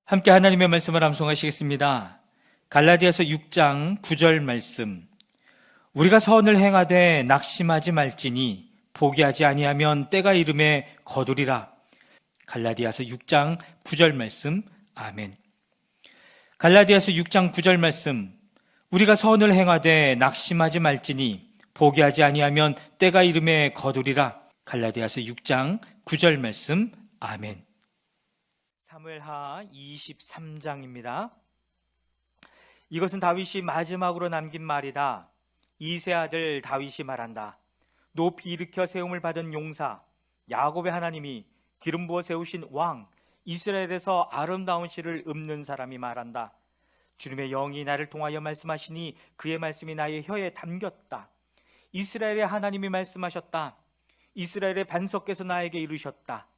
함께 하나님의 말씀을 암송하시겠습니다. 갈라디아서 6장 9절 말씀. 우리가 선을 행하되 낙심하지 말지니 포기하지 아니하면 때가 이름에 거두리라. 갈라디아서 6장 9절 말씀. 아멘. 갈라디아서 6장 9절 말씀. 우리가 선을 행하되 낙심하지 말지니 포기하지 아니하면 때가 이름에 거두리라. 갈라디아서 6장 9절 말씀. 아멘. 사무엘하 23장입니다. 이것은 다윗이 마지막으로 남긴 말이다. 이세 아들 다윗이 말한다. 높이 일으켜 세움을 받은 용사, 야곱의 하나님이 기름 부어 세우신 왕, 이스라엘에서 아름다운 시를 읊는 사람이 말한다. 주님의 영이 나를 통하여 말씀하시니 그의 말씀이 나의 혀에 담겼다. 이스라엘의 하나님이 말씀하셨다. 이스라엘의 반석께서 나에게 이르셨다.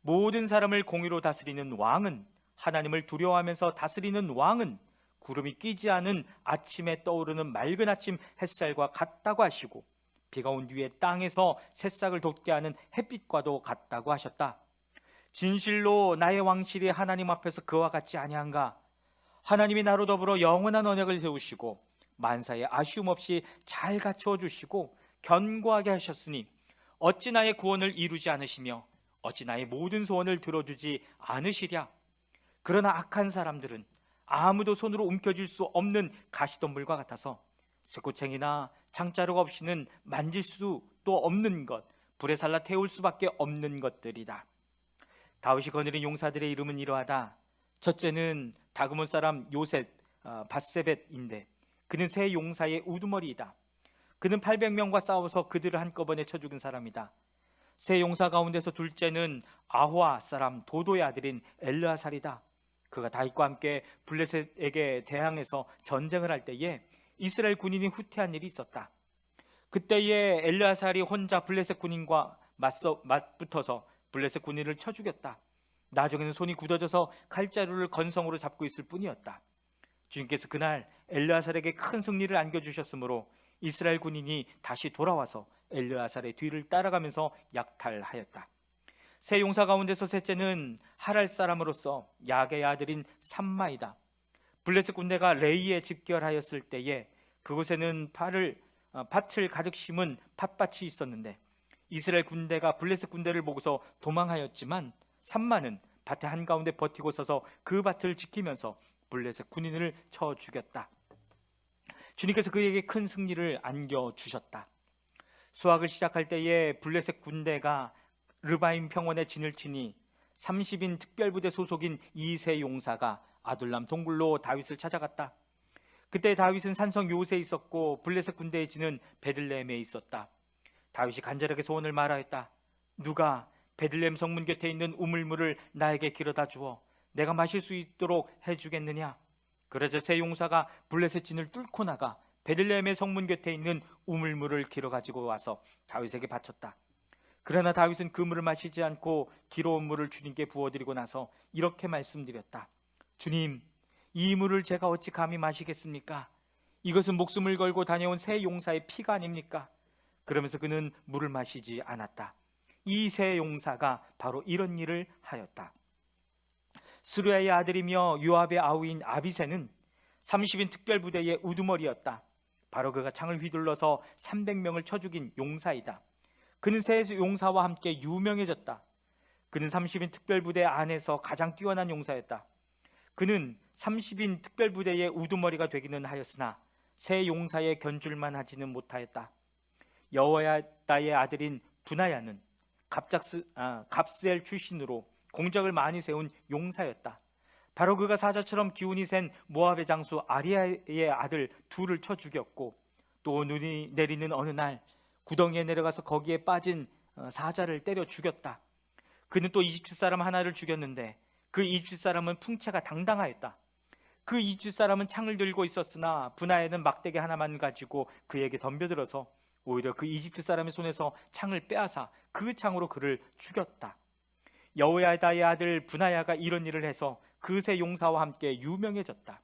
모든 사람을 공의로 다스리는 왕은, 하나님을 두려워하면서 다스리는 왕은 구름이 끼지 않은 아침에 떠오르는 맑은 아침 햇살과 같다고 하시고 비가 온 뒤에 땅에서 새싹을 돋게 하는 햇빛과도 같다고 하셨다. 진실로 나의 왕실이 하나님 앞에서 그와 같지 아니한가? 하나님이 나로 더불어 영원한 언약을 세우시고 만사에 아쉬움 없이 잘 갖추어 주시고 견고하게 하셨으니 어찌 나의 구원을 이루지 않으시며 어찌 나의 모든 소원을 들어주지 않으시랴. 그러나 악한 사람들은 아무도 손으로 움켜쥘 수 없는 가시덤불과 같아서 쇠꼬챙이나 창자루가 없이는 만질 수도 없는 것, 불에 살라 태울 수밖에 없는 것들이다. 다윗이 거느린 용사들의 이름은 이러하다. 첫째는 다그몬 사람 요셋 바세벳인데 그는 세 용사의 우두머리이다. 그는 800명과 싸워서 그들을 한꺼번에 쳐 죽은 사람이다. 세 용사 가운데서 둘째는 아호아 사람 도도의 아들인 엘르아살이다. 그가 다윗과 함께 블레셋에게 대항해서 전쟁을 할 때에 이스라엘 군인이 후퇴한 일이 있었다. 그때에 엘르아살이 혼자 블레셋 군인과 맞붙어서 블레셋 군인을 쳐 죽였다. 나중에는 손이 굳어져서 칼자루를 건성으로 잡고 있을 뿐이었다. 주님께서 그날 엘르아살에게 큰 승리를 안겨주셨으므로 이스라엘 군인이 다시 돌아와서 엘르아살의 뒤를 따라가면서 약탈하였다. 세 용사 가운데서 셋째는 하랄 사람으로서 야게의 아들인 삼마이다. 블레셋 군대가 레이에 집결하였을 때에 그곳에는 밭을 가득 심은 팥밭이 있었는데 이스라엘 군대가 블레셋 군대를 보고서 도망하였지만 삼마는 밭의 한가운데 버티고 서서 그 밭을 지키면서 블레셋 군인을 쳐 죽였다. 주님께서 그에게 큰 승리를 안겨주셨다. 수확을 시작할 때에 블레셋 군대가 르바임 평원에 진을 치니 30인 특별부대 소속인 이세 용사가 아둘람 동굴로 다윗을 찾아갔다. 그때 다윗은 산성 요새에 있었고 블레셋 군대의 진은 베들레헴에 있었다. 다윗이 간절하게 소원을 말하였다. 누가 베들레헴 성문 곁에 있는 우물물을 나에게 길어다 주어 내가 마실 수 있도록 해주겠느냐? 그러자 세 용사가 블레셋 진을 뚫고 나가 베들레헴의 성문 곁에 있는 우물물을 길어 가지고 와서 다윗에게 바쳤다. 그러나 다윗은 그 물을 마시지 않고 길어온 물을 주님께 부어드리고 나서 이렇게 말씀드렸다. 주님, 이 물을 제가 어찌 감히 마시겠습니까? 이것은 목숨을 걸고 다녀온 세 용사의 피가 아닙니까? 그러면서 그는 물을 마시지 않았다. 이 세 용사가 바로 이런 일을 하였다. 스루야의 아들이며 요압의 아우인 아비새는 30인 특별부대의 우두머리였다. 바로 그가 창을 휘둘러서 300명을 쳐 죽인 용사이다. 그는 세 용사와 함께 유명해졌다. 그는 30인 특별부대 안에서 가장 뛰어난 용사였다. 그는 30인 특별부대의 우두머리가 되기는 하였으나 세 용사의 견줄만 하지는 못하였다. 여호야다의 아들인 분하야는 갑스엘 출신으로 공적을 많이 세운 용사였다. 바로 그가 사자처럼 기운이 센 모압의 장수 아리아의 아들 둘을 쳐 죽였고 또 눈이 내리는 어느 날 구덩이에 내려가서 거기에 빠진 사자를 때려 죽였다. 그는 또 이집트 사람 하나를 죽였는데 그 이집트 사람은 풍채가 당당하였다. 그 이집트 사람은 창을 들고 있었으나 분하야는 막대기 하나만 가지고 그에게 덤벼들어서 오히려 그 이집트 사람의 손에서 창을 빼앗아 그 창으로 그를 죽였다. 여호야다의 아들 분하야가 이런 일을 해서 그 세 용사와 함께 유명해졌다.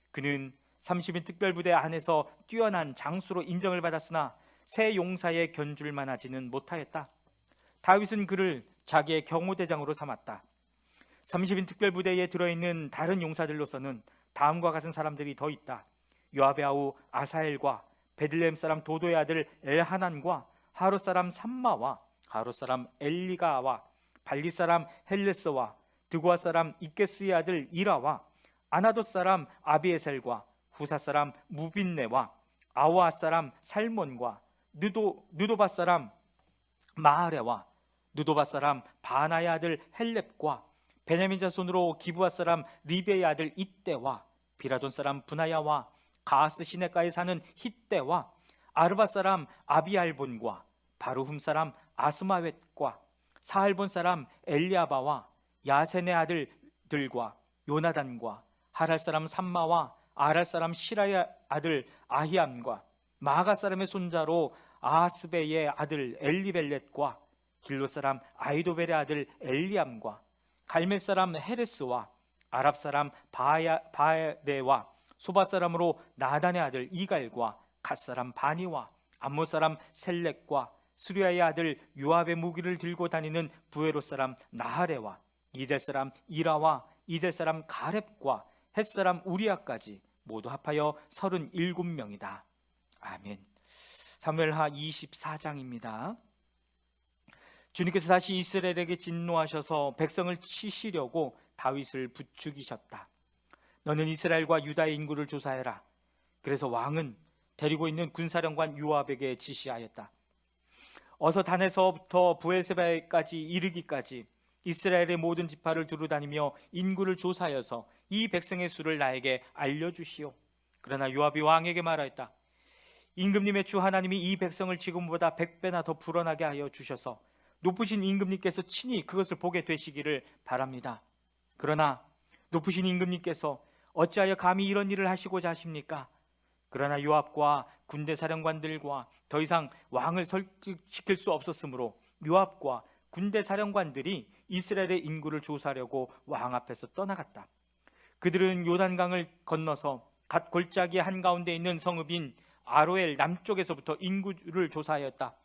그는 30인 특별부대 안에서 뛰어난 장수로 인정을 받았으나 세 용사의 견줄만 하지는 못하였다. 다윗은 그를 자기의 경호대장으로 삼았다. 30인 특별부대에 들어있는 다른 용사들로서는 다음과 같은 사람들이 더 있다. 요압의 아우 아사엘과 베들레헴 사람 도도의 아들 엘하난과 하롯 사람 삼마와 하롯 사람 엘리가와 발리 사람 헬레스와 드고아 사람 이케스의 아들 이라와 아나돗 사람 아비에셀과 후사 사람 무빈네와 아와 사람 살몬과 느도바 사람 마하레와 느도바 사람 바나의 아들 헬렙과 베냐민 자손으로 기브아 사람 리베의 아들 이때와 비라돈 사람 분하야와 가스 시내가에 사는 hit대와 아르바 사람 아비알본과 바루흠 사람 아스마웻과 사할본 사람 엘리아바와 야센의 아들들과 요나단과 하랄 사람 삼마와 아랄 사람 시라의 아들 아히암과 마가 사람의 손자로 아하스베의 아들 엘리벨렛과 길로 사람 아이도벨의 아들 엘리암과 갈멜 사람 헤레스와 아랍 사람 바레와 소바 사람으로 나단의 아들 이갈과 갓 사람 바니와 암모 사람 셀렉과 수리아의 아들 요압의 무기를 들고 다니는 부에로 사람 나하레와 이델 사람 이라와 이델 사람 가렙과 헷 사람 우리아까지 모두 합하여 37명이다. 아멘. 사무엘하 24장입니다. 주님께서 다시 이스라엘에게 진노하셔서 백성을 치시려고 다윗을 부추기셨다. 너는 이스라엘과 유다의 인구를 조사해라. 그래서 왕은 데리고 있는 군사령관 요압에게 지시하였다. 어서 단에서부터 브엘세바까지 이르기까지 이스라엘의 모든 지파를 두루다니며 인구를 조사하여서 이 백성의 수를 나에게 알려주시오. 그러나 요압이 왕에게 말하였다. 임금님의 주 하나님이 이 백성을 지금보다 100배나 더 불어나게 하여 주셔서 높으신 임금님께서 친히 그것을 보게 되시기를 바랍니다. 그러나 높으신 임금님께서 어찌하여 감히 이런 일을 하시고자 하십니까? 그러나 요압과 군대 사령관들과 더 이상 왕을 설득시킬 수 없었으므로 요압과 군대 사령관들이 이스라엘의 인구를 조사하려고 왕 앞에서 떠나갔다. 그들은 요단강을 건너서 갓 골짜기 한가운데 있는 성읍인 아로엘 남쪽에서부터 인구를 조사하였다.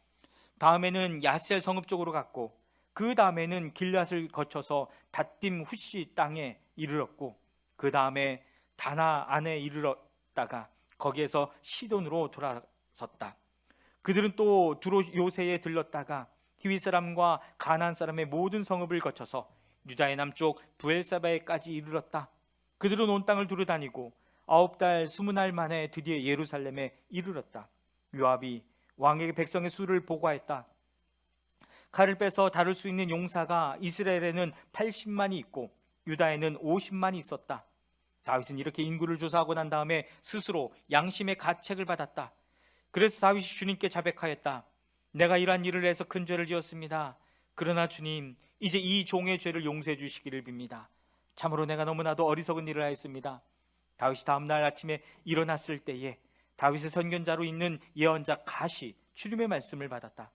다음에는 야셀 성읍 쪽으로 갔고 그 다음에는 길앗을 거쳐서 닷딤 후시 땅에 이르렀고 그 다음에 다나 안에 이르렀다가 거기에서 시돈으로 돌아섰다. 그들은 또 두로 요새에 들렀다가 히위 사람과 가나안 사람의 모든 성읍을 거쳐서 유다의 남쪽 브엘사바에까지 이르렀다. 그들은 온 땅을 두루다니고 9달 20날 만에 드디어 예루살렘에 이르렀다. 요압이 왕에게 백성의 수를 보고하였다. 칼을 빼서 다룰 수 있는 용사가 이스라엘에는 80만이 있고 유다에는 50만이 있었다. 다윗은 이렇게 인구를 조사하고 난 다음에 스스로 양심의 가책을 받았다. 그래서 다윗이 주님께 자백하였다. 내가 이러한 일을 해서 큰 죄를 지었습니다. 그러나 주님, 이제 이 종의 죄를 용서해 주시기를 빕니다. 참으로 내가 너무나도 어리석은 일을 하였습니다. 다윗이 다음날 아침에 일어났을 때에 다윗의 선견자로 있는 예언자 갓이 주님의 말씀을 받았다.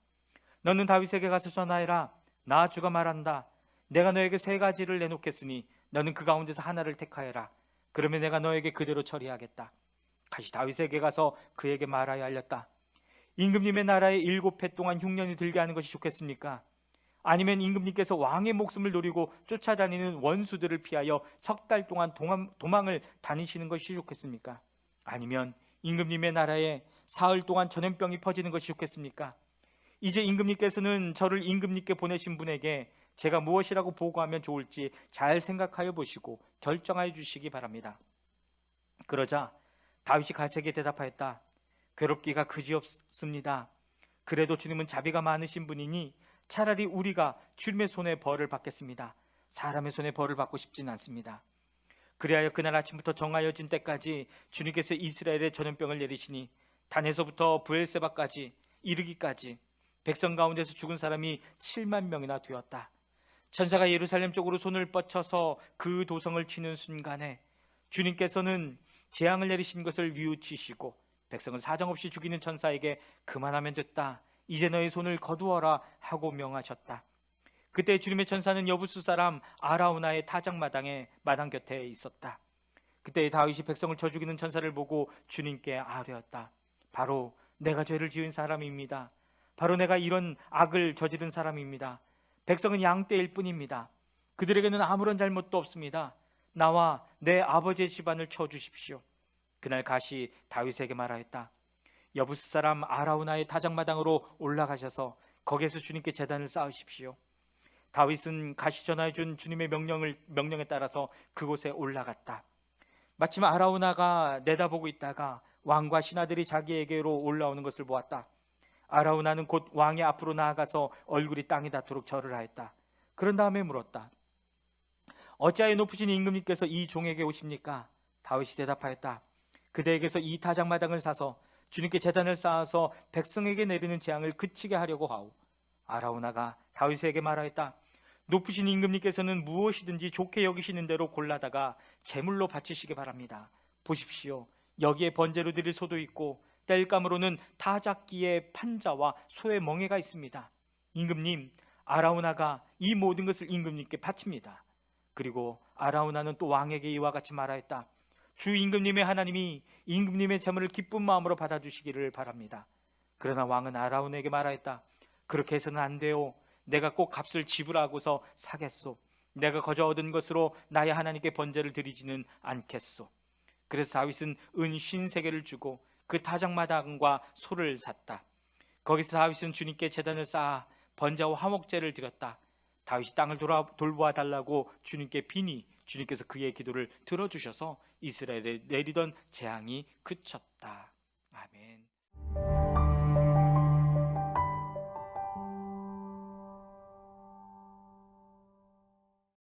너는 다윗에게 가서 전하여라. 나 주가 말한다. 내가 너에게 3가지를 내놓겠으니 너는 그 가운데서 하나를 택하여라. 그러면 내가 너에게 그대로 처리하겠다. 갓이 다윗에게 가서 그에게 말하여 알렸다. 임금님의 나라에 7해 동안 흉년이 들게 하는 것이 좋겠습니까? 아니면 임금님께서 왕의 목숨을 노리고 쫓아다니는 원수들을 피하여 3달 동안 도망을 다니시는 것이 좋겠습니까? 아니면 임금님의 나라에 사흘 동안 전염병이 퍼지는 것이 좋겠습니까? 이제 임금님께서는 저를 임금님께 보내신 분에게 제가 무엇이라고 보고하면 좋을지 잘 생각하여 보시고 결정하여 주시기 바랍니다. 그러자 다윗이 갓에게 대답하였다. 괴롭기가 그지없습니다. 그래도 주님은 자비가 많으신 분이니 차라리 우리가 주님의 손에 벌을 받겠습니다. 사람의 손에 벌을 받고 싶진 않습니다. 그리하여 그날 아침부터 정하여진 때까지 주님께서 이스라엘에 전염병을 내리시니 단에서부터 브엘세바까지 이르기까지 백성 가운데서 죽은 사람이 7만 명이나 되었다. 천사가 예루살렘 쪽으로 손을 뻗쳐서 그 도성을 치는 순간에 주님께서는 재앙을 내리신 것을 뉘우치시고 백성을 사정없이 죽이는 천사에게 그만하면 됐다. 이제 너의 손을 거두어라 하고 명하셨다. 그때 주님의 천사는 여부수 사람 아라우나의 타작마당에 마당 곁에 있었다. 그때 다윗이 백성을 쳐 죽이는 천사를 보고 주님께 아뢰었다. 바로 내가 죄를 지은 사람입니다. 바로 내가 이런 악을 저지른 사람입니다. 백성은 양떼일 뿐입니다. 그들에게는 아무런 잘못도 없습니다. 나와 내 아버지의 집안을 쳐주십시오. 그날 갓이 다윗에게 말하였다. 여부스 사람 아라우나의 타작마당으로 올라가셔서 거기에서 주님께 제단을 쌓으십시오. 다윗은 갓이 전하여준 주님의 명령에 따라서 그곳에 올라갔다. 마침 아라우나가 내다보고 있다가 왕과 신하들이 자기에게로 올라오는 것을 보았다. 아라우나는 곧 왕의 앞으로 나아가서 얼굴이 땅에 닿도록 절을 하였다. 그런 다음에 물었다. 어찌하여 높으신 임금님께서 이 종에게 오십니까? 다윗이 대답하였다. 그대에게서 이 타작마당을 사서 주님께 제단을 쌓아서 백성에게 내리는 재앙을 그치게 하려고 하오. 아라우나가 다윗에게 말하였다. 높으신 임금님께서는 무엇이든지 좋게 여기시는 대로 골라다가 제물로 바치시기 바랍니다. 보십시오. 여기에 번제로 드릴 소도 있고 땔감으로는 타작기의 판자와 소의 멍에가 있습니다. 임금님, 아라우나가 이 모든 것을 임금님께 바칩니다. 그리고 아라우나는 또 왕에게 이와 같이 말하였다. 주 임금님의 하나님이 임금님의 제물을 기쁜 마음으로 받아주시기를 바랍니다. 그러나 왕은 아라우나에게 말하였다. 그렇게 해서는 안 돼요. 내가 꼭 값을 지불하고서 사겠소. 내가 거저 얻은 것으로 나의 하나님께 번제를 드리지는 않겠소. 그래서 다윗은 은 53개를 주고 그 타작마당과 소를 샀다. 거기서 다윗은 주님께 제단을 쌓아 번제와 화목제를 드렸다. 다윗이 땅을 돌보아 달라고 주님께 비니 주님께서 그의 기도를 들어주셔서 이스라엘에 내리던 재앙이 그쳤다. 아멘.